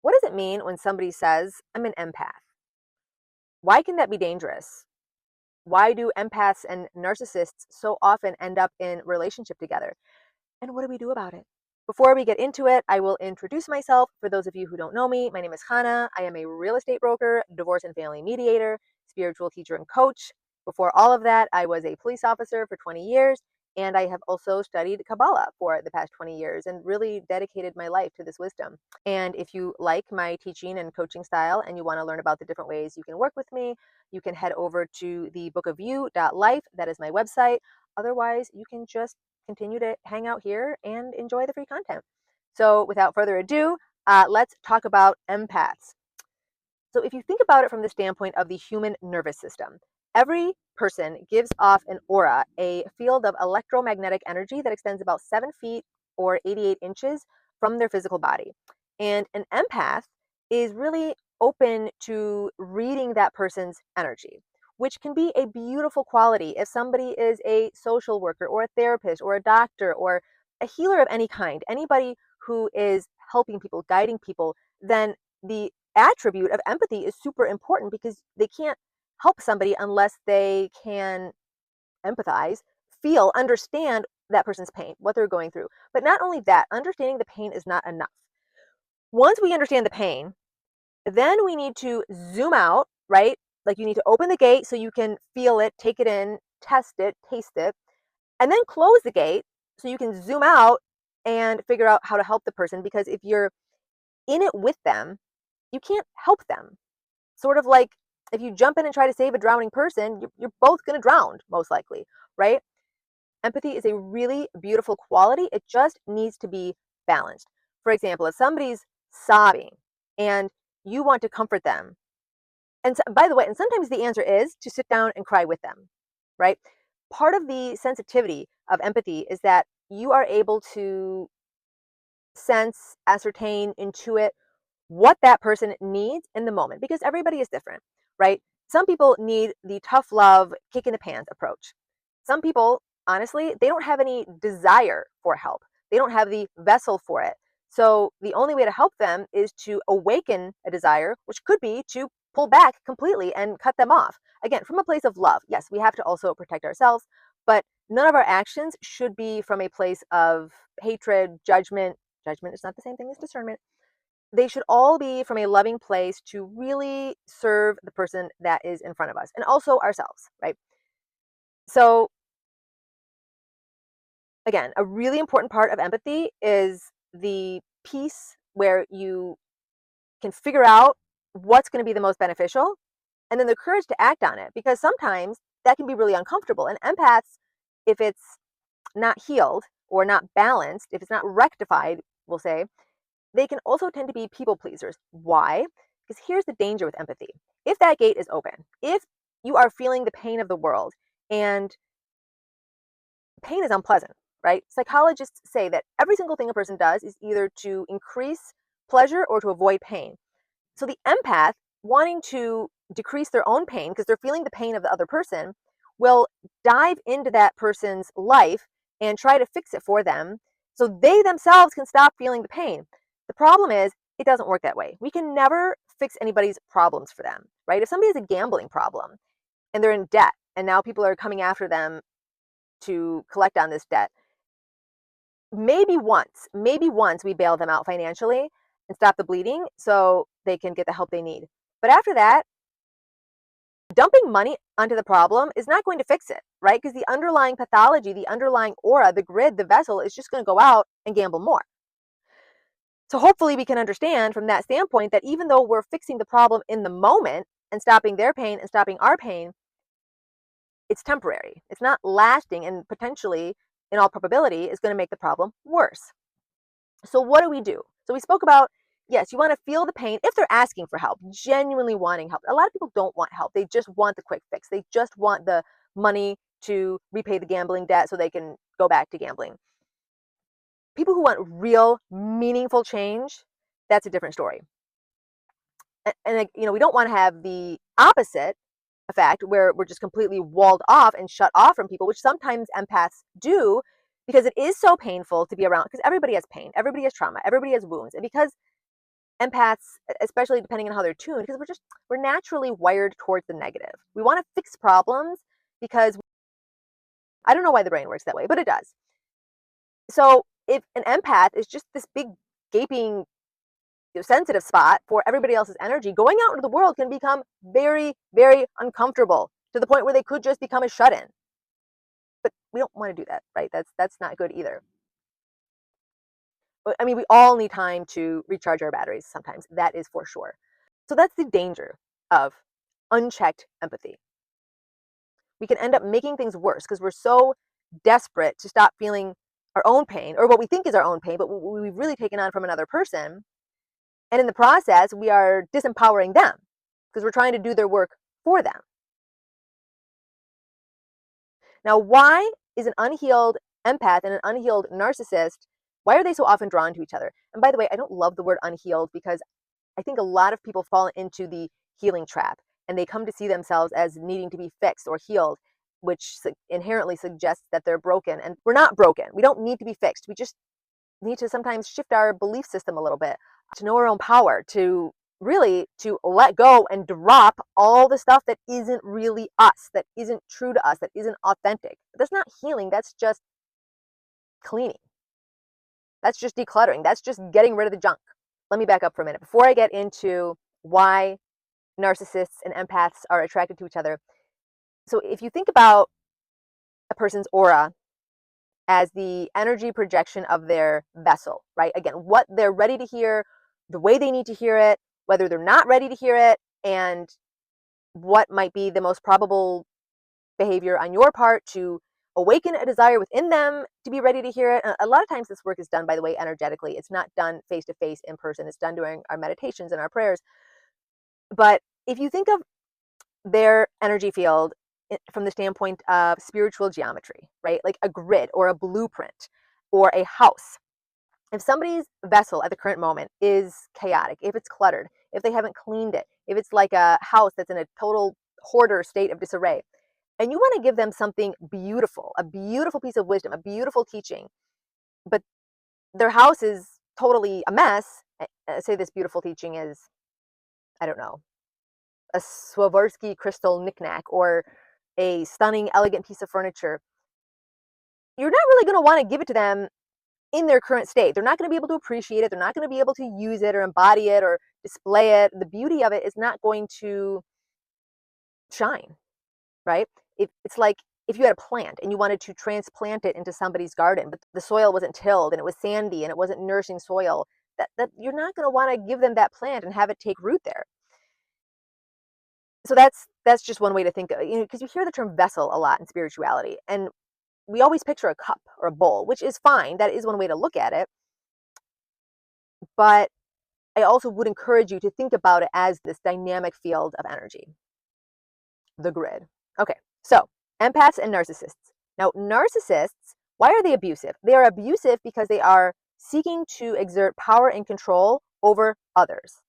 What does it mean when somebody says, I'm an empath? Why can that be dangerous? Why do empaths and narcissists so often end up in relationship together? And what do we do about it? Before we get into it, I will introduce myself. For those of you who don't know me, my name is Hannah. I am a real estate broker, divorce and family mediator, spiritual teacher, and coach. Before all of that, I was a police officer for 20 years, and I have also studied Kabbalah for the past 20 years and really dedicated my life to this wisdom. And if you like my teaching and coaching style and you want to learn about the different ways you can work with me, you can head over to thebookofyou.life. That is my website. Otherwise, you can just continue to hang out here and enjoy the free content. So without further ado, let's talk about empaths. So if you think about it from the standpoint of the human nervous system, every person gives off an aura, a field of electromagnetic energy that extends about 7 feet or 88 inches from their physical body. And an empath is really open to reading that person's energy, which can be a beautiful quality if somebody is a social worker or a therapist or a doctor or a healer of any kind, anybody who is helping people, guiding people, then the attribute of empathy is super important because they can't help somebody unless they can empathize, feel, understand that person's pain, what they're going through. But not only that, understanding the pain is not enough. Once we understand the pain, then we need to zoom out, right? Like you need to open the gate so you can feel it, take it in, test it, taste it, and then close the gate so you can zoom out and figure out how to help the person. Because if you're in it with them, you can't help them. Sort of like if you jump in and try to save a drowning person, you're both going to drown, most likely, right? Empathy is a really beautiful quality. It just needs to be balanced. For example, if somebody's sobbing and you want to comfort them, and so, by the way, and sometimes the answer is to sit down and cry with them, right? Part of the sensitivity of empathy is that you are able to sense, ascertain, intuit what that person needs in the moment because everybody is different, right? Some people need the tough love, kick in the pants approach. Some people, honestly, they don't have any desire for help. They don't have the vessel for it. So the only way to help them is to awaken a desire, which could be to pull back completely and cut them off. Again, from a place of love. Yes, we have to also protect ourselves, but none of our actions should be from a place of hatred, judgment. Judgment is not the same thing as discernment. They should all be from a loving place to really serve the person that is in front of us and also ourselves, right? So, again, a really important part of empathy is the piece where you can figure out what's going to be the most beneficial and then the courage to act on it because sometimes that can be really uncomfortable. And empaths, if it's not healed or not balanced, if it's not rectified, we'll say, they can also tend to be people pleasers. Why? Because here's the danger with empathy. If that gate is open, if you are feeling the pain of the world, and pain is unpleasant, right? Psychologists say that every single thing a person does is either to increase pleasure or to avoid pain. So the empath, wanting to decrease their own pain because they're feeling the pain of the other person, will dive into that person's life and try to fix it for them so they themselves can stop feeling the pain. The problem is, it doesn't work that way. We can never fix anybody's problems for them, right? If somebody has a gambling problem and they're in debt and now people are coming after them to collect on this debt, maybe once we bail them out financially and stop the bleeding so they can get the help they need. But after that, dumping money onto the problem is not going to fix it, right? Because the underlying pathology, the underlying aura, the grid, the vessel is just going to go out and gamble more. So hopefully we can understand from that standpoint that even though we're fixing the problem in the moment and stopping their pain and stopping our pain, it's temporary. It's not lasting and potentially, in all probability, is going to make the problem worse. So what do we do? So we spoke about, yes, you want to feel the pain if they're asking for help, genuinely wanting help. A lot of people don't want help. They just want the quick fix. They just want the money to repay the gambling debt so they can go back to gambling. People who want real, meaningful change, that's a different story. And we don't want to have the opposite effect where we're just completely walled off and shut off from people, which sometimes empaths do because it is so painful to be around because everybody has pain, everybody has trauma, everybody has wounds. And because Empaths, especially depending on how they're tuned, because we're naturally wired towards the negative. We want to fix problems because I don't know why the brain works that way, but it does. So if an empath is just this big gaping sensitive spot for everybody else's energy, going out into the world can become very, very uncomfortable to the point where they could just become a shut-in. But we don't want to do that, right? That's not good either. But I mean, we all need time to recharge our batteries sometimes. That is for sure. So that's the danger of unchecked empathy. We can end up making things worse because we're so desperate to stop feeling our own pain, or what we think is our own pain, but we've really taken on from another person. And in the process, we are disempowering them because we're trying to do their work for them. Now, why is an unhealed empath and an unhealed narcissist, why are they so often drawn to each other? And by the way, I don't love the word unhealed because I think a lot of people fall into the healing trap and they come to see themselves as needing to be fixed or healed, which inherently suggests that they're broken. And we're not broken. We don't need to be fixed. We just need to sometimes shift our belief system a little bit to know our own power, to really to let go and drop all the stuff that isn't really us, that isn't true to us, that isn't authentic. That's not healing. That's just cleaning. That's just decluttering. That's just getting rid of the junk. Let me back up for a minute. Before I get into why narcissists and empaths are attracted to each other. So if you think about a person's aura as the energy projection of their vessel, right? Again, what they're ready to hear, the way they need to hear it, whether they're not ready to hear it, and what might be the most probable behavior on your part to awaken a desire within them to be ready to hear it. A lot of times this work is done, by the way, energetically. It's not done face to face in person. It's done during our meditations and our prayers. But if you think of their energy field from the standpoint of spiritual geometry, right? Like a grid or a blueprint or a house. If somebody's vessel at the current moment is chaotic, if it's cluttered, if they haven't cleaned it, if it's like a house that's in a total hoarder state of disarray, and you want to give them something beautiful, a beautiful piece of wisdom, a beautiful teaching, but their house is totally a mess, say this beautiful teaching is, I don't know, a Swarovski crystal knickknack or a stunning, elegant piece of furniture, you're not really going to want to give it to them in their current state. They're not going to be able to appreciate it. They're not going to be able to use it or embody it or display it. The beauty of it is not going to shine, right? It's like if you had a plant and you wanted to transplant it into somebody's garden, but the soil wasn't tilled and it was sandy and it wasn't nourishing soil, that you're not going to want to give them that plant and have it take root there. So that's just one way to think of it, because you hear the term vessel a lot in spirituality, and we always picture a cup or a bowl, which is fine. That is one way to look at it. But I also would encourage you to think about it as this dynamic field of energy, the grid. Okay, so empaths and narcissists. Now, narcissists, why are they abusive? They are abusive because they are seeking to exert power and control over others.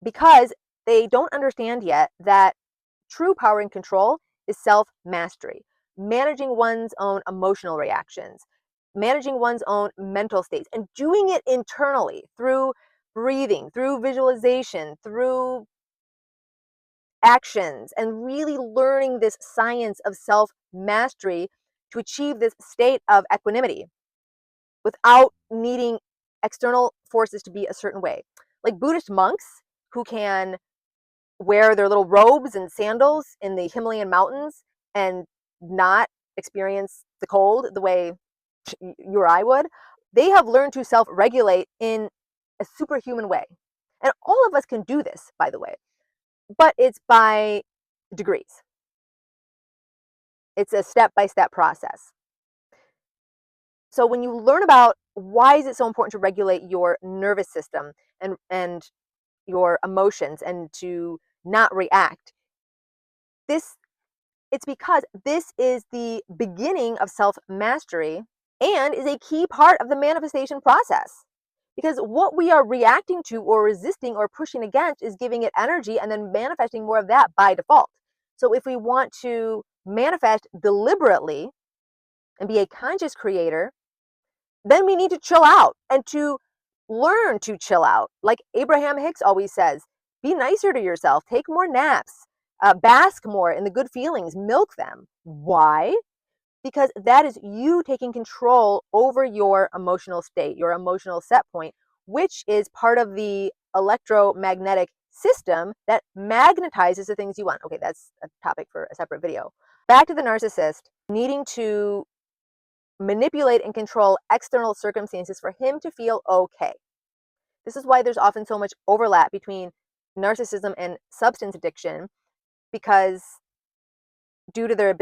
Because they don't understand yet that true power and control is self-mastery, managing one's own emotional reactions, managing one's own mental states, and doing it internally through breathing, through visualization, through actions, and really learning this science of self-mastery to achieve this state of equanimity without needing external forces to be a certain way. Like Buddhist monks who can wear their little robes and sandals in the Himalayan mountains and not experience the cold the way you or I would, they have learned to self-regulate in a superhuman way. And all of us can do this, by the way, but it's by degrees. It's a step-by-step process. So when you learn about why is it so important to regulate your nervous system and your emotions and to not react, it's because this is the beginning of self-mastery and is a key part of the manifestation process. Because what we are reacting to or resisting or pushing against is giving it energy and then manifesting more of that by default. So if we want to manifest deliberately and be a conscious creator, then we need to chill out and to learn to chill out. Like Abraham Hicks always says, be nicer to yourself, take more naps, bask more in the good feelings, milk them. Why? Because that is you taking control over your emotional state, your emotional set point, which is part of the electromagnetic system that magnetizes the things you want. Okay, that's a topic for a separate video. Back to the narcissist needing to manipulate and control external circumstances for him to feel okay. This is why there's often so much overlap between narcissism and substance addiction, because due to their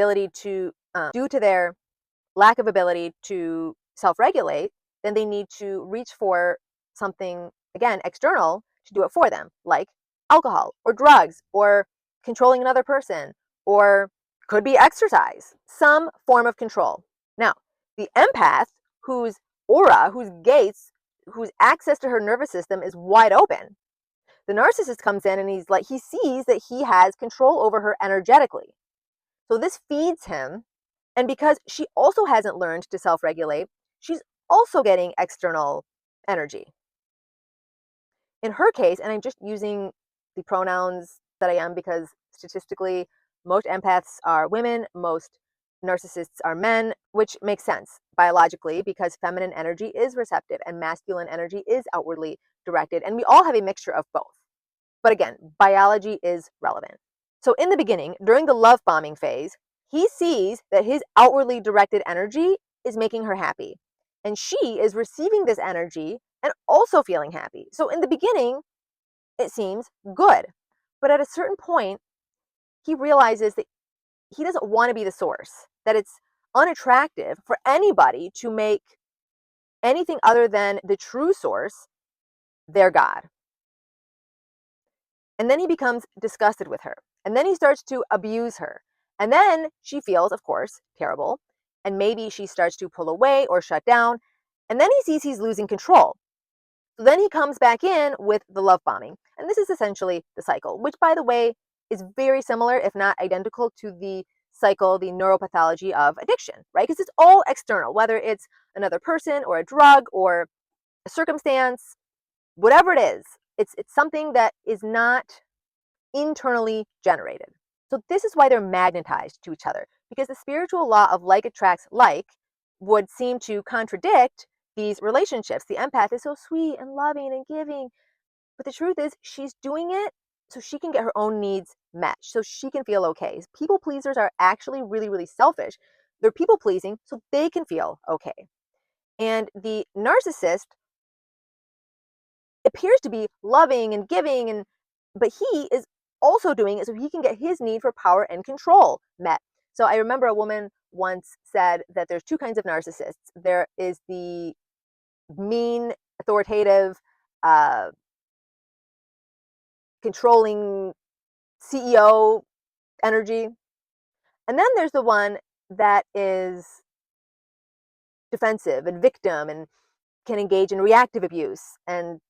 lack of ability to self-regulate, then they need to reach for something, again, external to do it for them, like alcohol or drugs or controlling another person, or could be exercise, some form of control. Now, the empath, whose aura, whose gates, whose access to her nervous system is wide open, the narcissist comes in and he sees that he has control over her energetically. So this feeds him. And because she also hasn't learned to self-regulate, she's also getting external energy. In her case, and I'm just using the pronouns that I am because statistically, most empaths are women, most narcissists are men, which makes sense biologically because feminine energy is receptive and masculine energy is outwardly directed. And we all have a mixture of both. But again, biology is relevant. So in the beginning, during the love bombing phase, he sees that his outwardly directed energy is making her happy. And she is receiving this energy and also feeling happy. So in the beginning, it seems good. But at a certain point, he realizes that he doesn't want to be the source, that it's unattractive for anybody to make anything other than the true source their God. And then he becomes disgusted with her. And then he starts to abuse her. And then she feels, of course, terrible. And maybe she starts to pull away or shut down. And then he sees he's losing control. So then he comes back in with the love bombing. And this is essentially the cycle, which, by the way, is very similar, if not identical, to the cycle, the neuropathology of addiction, right? Because it's all external, whether it's another person or a drug or a circumstance, whatever it is, it's something that is not internally generated. So this is why they're magnetized to each other, because the spiritual law of like attracts like would seem to contradict these relationships. The empath is so sweet and loving and giving, but the truth is she's doing it so she can get her own needs met, so she can feel okay. People pleasers are actually really, really selfish. They're people pleasing so they can feel okay. And the narcissist appears to be loving and giving, but he is also doing it so he can get his need for power and control met. So I remember a woman once said that there's two kinds of narcissists. There is the mean, authoritative, controlling CEO energy, and then there's the one that is defensive and victim and can engage in reactive abuse. And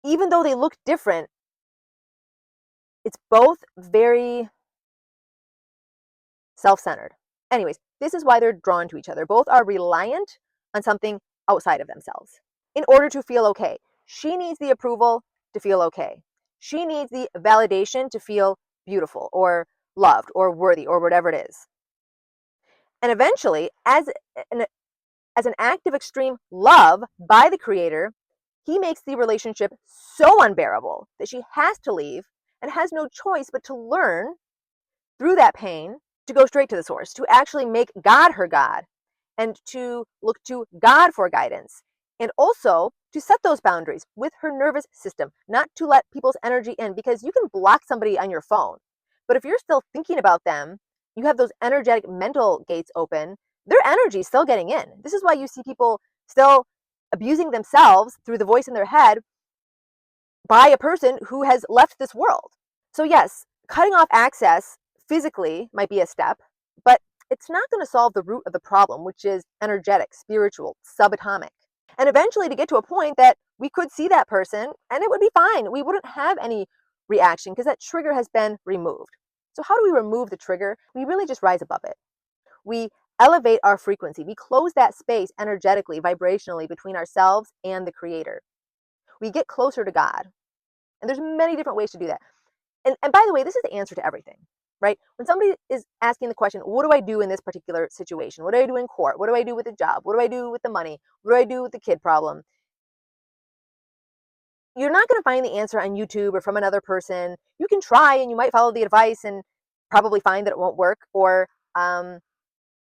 even though they look different, it's both very self-centered. Anyways, this is why they're drawn to each other. Both are reliant on something outside of themselves in order to feel okay. She needs the approval to feel okay. She needs the validation to feel beautiful or loved or worthy or whatever it is. And eventually, as an act of extreme love by the creator, he makes the relationship so unbearable that she has to leave and has no choice but to learn through that pain to go straight to the source, to actually make God her God, and to look to God for guidance, and also to set those boundaries with her nervous system, not to let people's energy in, because you can block somebody on your phone. But if you're still thinking about them, you have those energetic mental gates open, their energy is still getting in. This is why you see people still abusing themselves through the voice in their head by a person who has left this world. So yes, cutting off access physically might be a step, but it's not going to solve the root of the problem, which is energetic, spiritual, subatomic. And eventually to get to a point that we could see that person and it would be fine. We wouldn't have any reaction because that trigger has been removed. So how do we remove the trigger? We really just rise above it. We elevate our frequency. We close that space energetically, vibrationally between ourselves and the creator. we get closer to God. And there's many different ways to do that. And by the way, this is the answer to everything, right? When somebody is asking the question, what do I do in this particular situation? What do I do in court? What do I do with the job? What do I do with the money? What do I do with the kid problem? You're not going to find the answer on YouTube or from another person. You can try and you might follow the advice and probably find that it won't work, or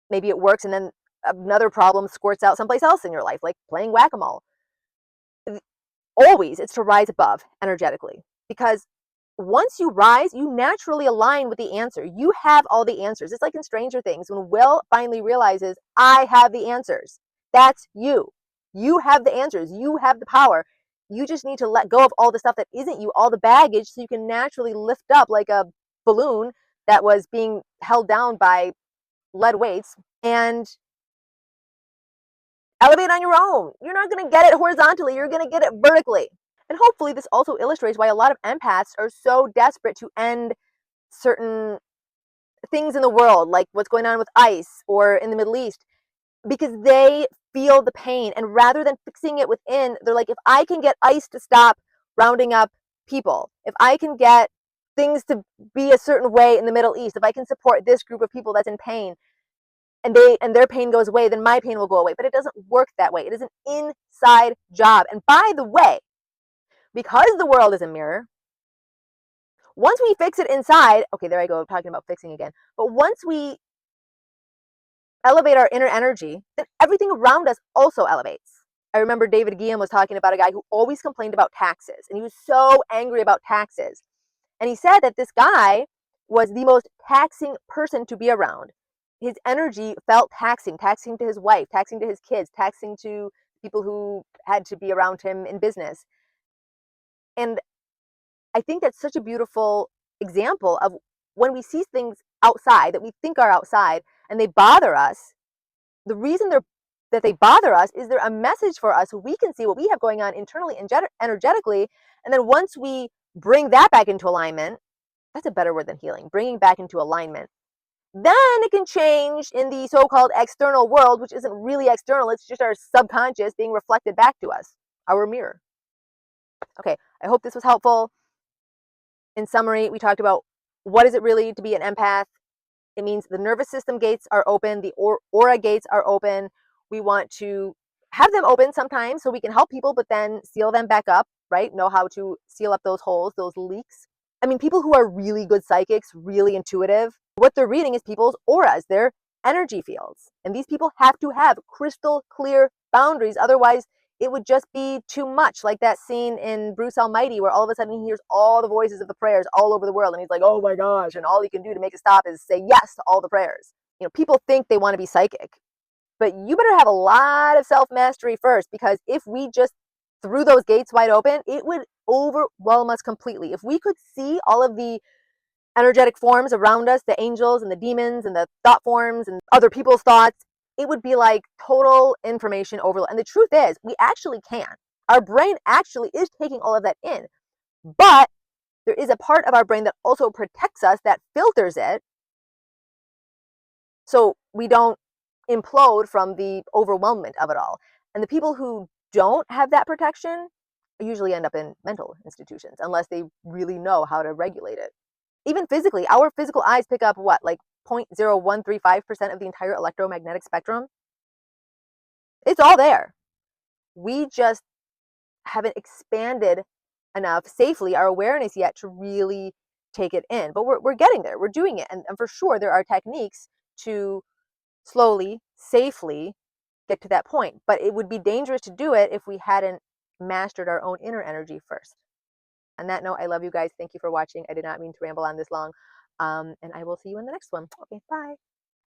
maybe it works and then another problem squirts out someplace else in your life, like playing whack-a-mole. Always, it's to rise above energetically, because once you rise, you naturally align with the answer. You have all the answers. It's like in Stranger Things when Will finally realizes, I have the answers. That's you. You have the answers. You have the power. You just need to let go of all the stuff that isn't you, all the baggage, so you can naturally lift up like a balloon that was being held down by lead weights and elevate on your own. You're not going to get it horizontally. You're going to get it vertically. And hopefully this also illustrates why a lot of empaths are so desperate to end certain things in the world, like what's going on with ICE or in the Middle East, because they feel the pain. And rather than fixing it within, they're like, if I can get ICE to stop rounding up people, if I can get things to be a certain way in the Middle East, if I can support this group of people that's in pain, and their pain goes away, then my pain will go away. But it doesn't work that way. It is an inside job. And by the way, because the world is a mirror, once we fix it inside, okay, there I go, talking about fixing again. But once we elevate our inner energy, then everything around us also elevates. I remember David Guillaume was talking about a guy who always complained about taxes, and he was so angry about taxes. And he said that this guy was the most taxing person to be around. His energy felt taxing, taxing to his wife, taxing to his kids, taxing to people who had to be around him in business. And I think that's such a beautiful example of when we see things outside that we think are outside and they bother us. The reason that they bother us is they're a message for us so we can see what we have going on internally and energetically. And then once we bring that back into alignment, that's a better word than healing, bringing back into alignment, then it can change in the so-called external world, which isn't really external. It's just our subconscious being reflected back to us, our mirror. Okay, I hope this was helpful. In summary, we talked about what is it really to be an empath. It means the nervous system gates are open, the aura gates are open. We want to have them open sometimes so we can help people, but then seal them back up, right? Know how to seal up those holes, those leaks. I mean, people who are really good psychics, really intuitive, what they're reading is people's auras, their energy fields. And these people have to have crystal clear boundaries. Otherwise, it would just be too much, like that scene in Bruce Almighty where all of a sudden he hears all the voices of the prayers all over the world and he's like, oh my gosh, and all he can do to make it stop is say yes to all the prayers. You know, people think they want to be psychic, but you better have a lot of self-mastery first, because if we just threw those gates wide open, it would overwhelm us completely. If we could see all of the energetic forms around us, the angels and the demons and the thought forms and other people's thoughts, it would be like total information overload. And the truth is, we actually can. Our brain actually is taking all of that in. But there is a part of our brain that also protects us, that filters it, so we don't implode from the overwhelmment of it all. And the people who don't have that protection usually end up in mental institutions unless they really know how to regulate it. Even physically, our physical eyes pick up what, like 0.0135% of the entire electromagnetic spectrum? It's all there. We just haven't expanded enough safely our awareness yet to really take it in. But we're getting there. We're doing it. And for sure, there are techniques to slowly, safely get to that point. But it would be dangerous to do it if we hadn't mastered our own inner energy first. On that note, I love you guys. Thank you for watching. I did not mean to ramble on this long. And I will see you in the next one. Okay, bye.